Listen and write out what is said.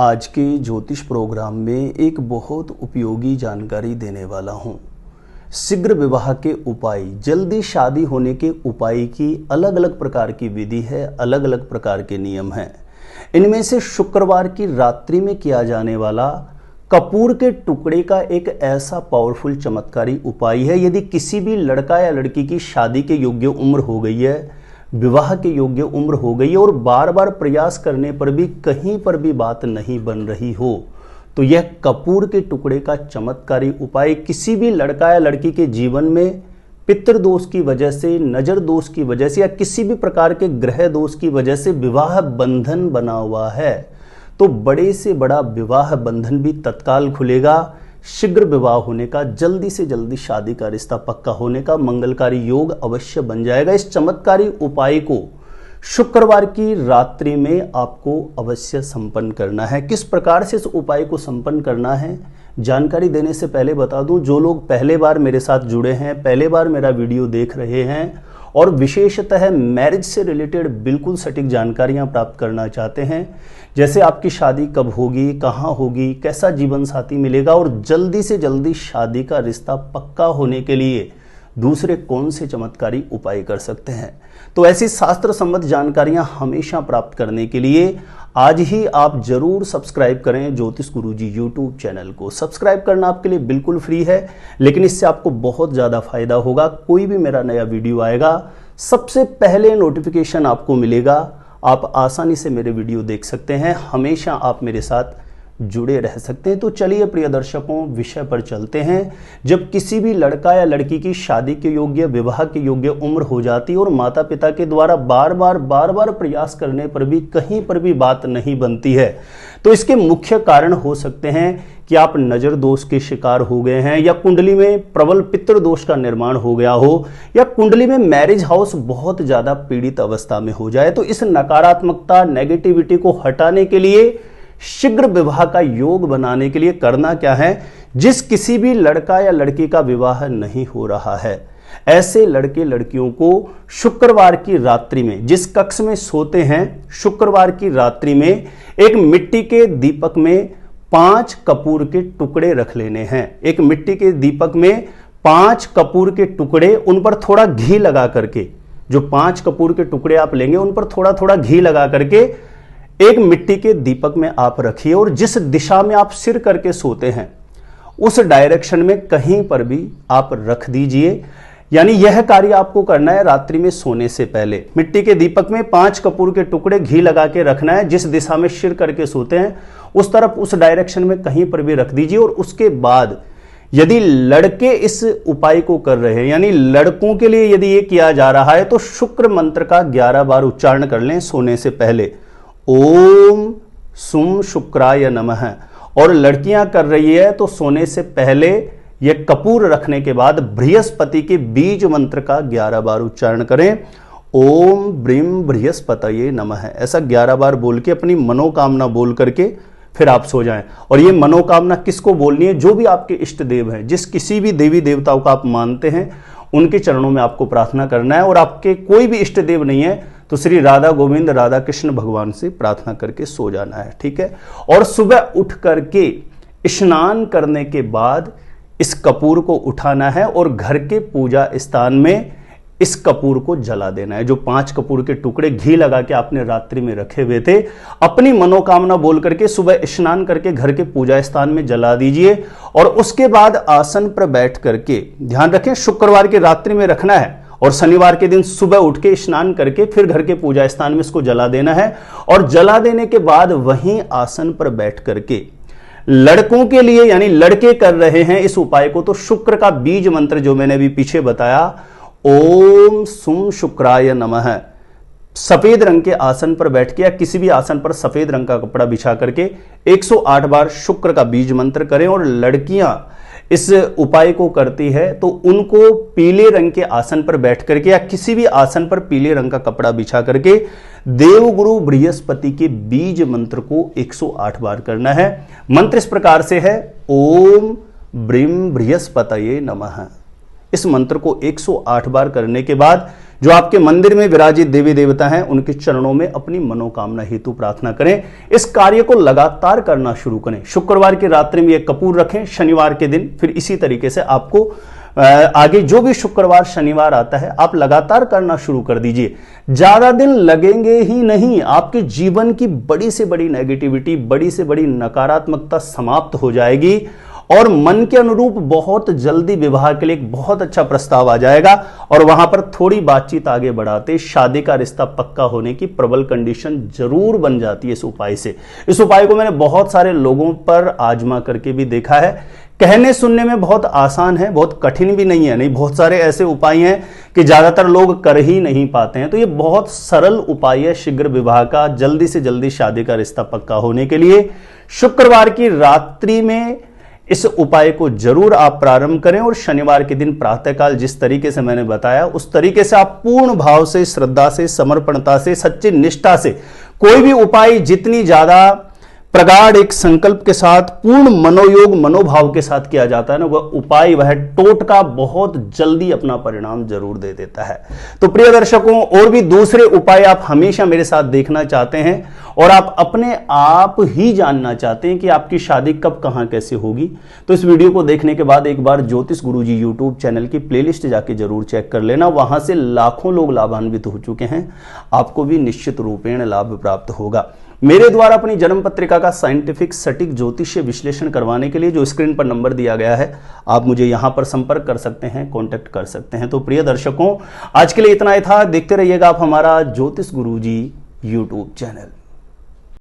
आज के ज्योतिष प्रोग्राम में एक बहुत उपयोगी जानकारी देने वाला हूँ। शीघ्र विवाह के उपाय, जल्दी शादी होने के उपाय की अलग अलग प्रकार की विधि है, अलग अलग प्रकार के नियम हैं। इनमें से शुक्रवार की रात्रि में किया जाने वाला कपूर के टुकड़े का एक ऐसा पावरफुल चमत्कारी उपाय है। यदि किसी भी लड़का या लड़की की शादी के योग्य उम्र हो गई है, विवाह के योग्य उम्र हो गई है और बार बार प्रयास करने पर भी कहीं पर भी बात नहीं बन रही हो, तो यह कपूर के टुकड़े का चमत्कारी उपाय किसी भी लड़का या लड़की के जीवन में पितृदोष की वजह से, नजर दोष की वजह से या किसी भी प्रकार के ग्रह दोष की वजह से विवाह बंधन बना हुआ है, तो बड़े से बड़ा विवाह बंधन भी तत्काल खुलेगा। शीघ्र विवाह होने का, जल्दी से जल्दी शादी का रिश्ता पक्का होने का मंगलकारी योग अवश्य बन जाएगा। इस चमत्कारी उपाय को शुक्रवार की रात्रि में आपको अवश्य संपन्न करना है। किस प्रकार से इस उपाय को संपन्न करना है, जानकारी देने से पहले बता दूं, जो लोग पहले बार मेरे साथ जुड़े हैं, पहले बार मेरा वीडियो देख रहे हैं और विशेषतः मैरिज से रिलेटेड बिल्कुल सटीक जानकारियां प्राप्त करना चाहते हैं, जैसे आपकी शादी कब होगी, कहां होगी, कैसा जीवन साथी मिलेगा और जल्दी से जल्दी शादी का रिश्ता पक्का होने के लिए दूसरे कौन से चमत्कारी उपाय कर सकते हैं, तो ऐसी शास्त्र संबद्ध जानकारियां हमेशा प्राप्त करने के लिए आज ही आप जरूर सब्सक्राइब करें ज्योतिष गुरुजी यूट्यूब चैनल को। सब्सक्राइब करना आपके लिए बिल्कुल फ्री है, लेकिन इससे आपको बहुत ज़्यादा फायदा होगा। कोई भी मेरा नया वीडियो आएगा, सबसे पहले नोटिफिकेशन आपको मिलेगा। आप आसानी से मेरे वीडियो देख सकते हैं, हमेशा आप मेरे साथ जुड़े रह सकते हैं। तो चलिए प्रिय दर्शकों, विषय पर चलते हैं। जब किसी भी लड़का या लड़की की शादी के योग्य, विवाह के योग्य उम्र हो जाती है और माता पिता के द्वारा बार बार प्रयास करने पर भी कहीं पर भी बात नहीं बनती है, तो इसके मुख्य कारण हो सकते हैं कि आप नजर दोष के शिकार हो गए हैं, या कुंडली में प्रबल पितृ दोष का निर्माण हो गया हो, या कुंडली में मैरिज हाउस बहुत ज्यादा पीड़ित अवस्था में हो जाए। तो इस नकारात्मकता, नेगेटिविटी को हटाने के लिए, शीघ्र विवाह का योग बनाने के लिए करना क्या है, जिस किसी भी लड़का या लड़की का विवाह नहीं हो रहा है, ऐसे लड़के लड़कियों को शुक्रवार की रात्रि में, जिस कक्ष में सोते हैं, शुक्रवार की रात्रि में एक मिट्टी के दीपक में 5 कपूर के टुकड़े रख लेने हैं। एक मिट्टी के दीपक में 5 कपूर के टुकड़े, उन पर थोड़ा घी लगा करके, जो 5 कपूर के टुकड़े आप लेंगे उन पर थोड़ा थोड़ा घी लगा करके एक मिट्टी के दीपक में आप रखिए और जिस दिशा में आप सिर करके सोते हैं उस डायरेक्शन में कहीं पर भी आप रख दीजिए। यानी यह कार्य आपको करना है रात्रि में सोने से पहले। मिट्टी के दीपक में 5 कपूर के टुकड़े घी लगा के रखना है, जिस दिशा में सिर करके सोते हैं उस तरफ, उस डायरेक्शन में कहीं पर भी रख दीजिए। और उसके बाद यदि लड़के इस उपाय को कर रहे हैं, यानी लड़कों के लिए यदि ये किया जा रहा है, तो शुक्र मंत्र का 11 बार उच्चारण कर लें सोने से पहले, ओम सुम शुक्राय नमः। और लड़कियां कर रही है तो सोने से पहले यह कपूर रखने के बाद बृहस्पति के बीज मंत्र का 11 बार उच्चारण करें, ओम ब्रीम बृहस्पतये नमः। ऐसा 11 बार बोल के अपनी मनोकामना बोल करके फिर आप सो जाएं। और ये मनोकामना किसको बोलनी है, जो भी आपके इष्ट देव हैं, जिस किसी भी देवी देवताओं का आप मानते हैं उनके चरणों में आपको प्रार्थना करना है। और आपके कोई भी इष्ट देव नहीं है तो श्री राधा गोविंद राधा कृष्ण भगवान से प्रार्थना करके सो जाना है, ठीक है। और सुबह उठ करके स्नान करने के बाद इस कपूर को उठाना है और घर के पूजा स्थान में इस कपूर को जला देना है। जो 5 कपूर के टुकड़े घी लगा के आपने रात्रि में रखे हुए थे, अपनी मनोकामना बोल करके सुबह स्नान करके घर के पूजा स्थान में जला दीजिए। और उसके बाद आसन पर बैठ करके, ध्यान रखें शुक्रवार की रात्रि में रखना है और शनिवार के दिन सुबह उठ के स्नान करके फिर घर के पूजा स्थान में इसको जला देना है। और जला देने के बाद वहीं आसन पर बैठ करके, लड़कों के लिए यानी लड़के कर रहे हैं इस उपाय को, तो शुक्र का बीज मंत्र जो मैंने अभी पीछे बताया, ओम सुम शुक्राय नमः, सफेद रंग के आसन पर बैठ के या किसी भी आसन पर सफेद रंग का कपड़ा बिछा करके 108 बार शुक्र का बीज मंत्र करें। और लड़कियां इस उपाय को करती है तो उनको पीले रंग के आसन पर बैठ करके या किसी भी आसन पर पीले रंग का कपड़ा बिछा करके देवगुरु बृहस्पति के बीज मंत्र को 108 बार करना है। मंत्र इस प्रकार से है, ओम ब्रीम बृहस्पतये नमः। इस मंत्र को 108 बार करने के बाद जो आपके मंदिर में विराजित देवी देवता हैं उनके चरणों में अपनी मनोकामना हेतु प्रार्थना करें। इस कार्य को लगातार करना शुरू करें। शुक्रवार की रात्रि में एक कपूर रखें, शनिवार के दिन फिर इसी तरीके से आपको आगे जो भी शुक्रवार शनिवार आता है आप लगातार करना शुरू कर दीजिए। ज्यादा दिन लगेंगे ही नहीं, आपके जीवन की बड़ी से बड़ी नेगेटिविटी, बड़ी से बड़ी नकारात्मकता समाप्त हो जाएगी और मन के अनुरूप बहुत जल्दी विवाह के लिए एक बहुत अच्छा प्रस्ताव आ जाएगा और वहां पर थोड़ी बातचीत आगे बढ़ाते शादी का रिश्ता पक्का होने की प्रबल कंडीशन जरूर बन जाती है इस उपाय से। इस उपाय को मैंने बहुत सारे लोगों पर आजमा करके भी देखा है। कहने सुनने में बहुत आसान है, बहुत कठिन भी नहीं है। नहीं, बहुत सारे ऐसे उपाय हैं कि ज्यादातर लोग कर ही नहीं पाते हैं। तो ये बहुत सरल उपाय है शीघ्र विवाह का, जल्दी से जल्दी शादी का रिश्ता पक्का होने के लिए। शुक्रवार की रात्रि में इस उपाय को जरूर आप प्रारंभ करें और शनिवार के दिन प्रातःकाल जिस तरीके से मैंने बताया उस तरीके से आप पूर्ण भाव से, श्रद्धा से, समर्पणता से, सच्ची निष्ठा से कोई भी उपाय जितनी ज्यादा प्रगाढ़ एक संकल्प के साथ, पूर्ण मनोयोग मनोभाव के साथ किया जाता है ना, वह उपाय, वह टोटका बहुत जल्दी अपना परिणाम जरूर दे देता है। तो प्रिय दर्शकों, और भी दूसरे उपाय आप हमेशा मेरे साथ देखना चाहते हैं और आप अपने आप ही जानना चाहते हैं कि आपकी शादी कब, कहां, कैसे होगी, तो इस वीडियो को देखने के बाद एक बार ज्योतिष गुरुजी यूट्यूब चैनल की प्लेलिस्ट जाके जरूर चेक कर लेना। वहां से लाखों लोग लाभान्वित हो चुके हैं, आपको भी निश्चित रूपेण लाभ प्राप्त होगा। मेरे द्वारा अपनी जन्म पत्रिका का साइंटिफिक सटीक ज्योतिषीय विश्लेषण करवाने के लिए जो स्क्रीन पर नंबर दिया गया है, आप मुझे यहां पर संपर्क कर सकते हैं, कांटेक्ट कर सकते हैं। तो प्रिय दर्शकों, आज के लिए इतना ही था। देखते रहिएगा आप हमारा ज्योतिष गुरुजी यूट्यूब चैनल।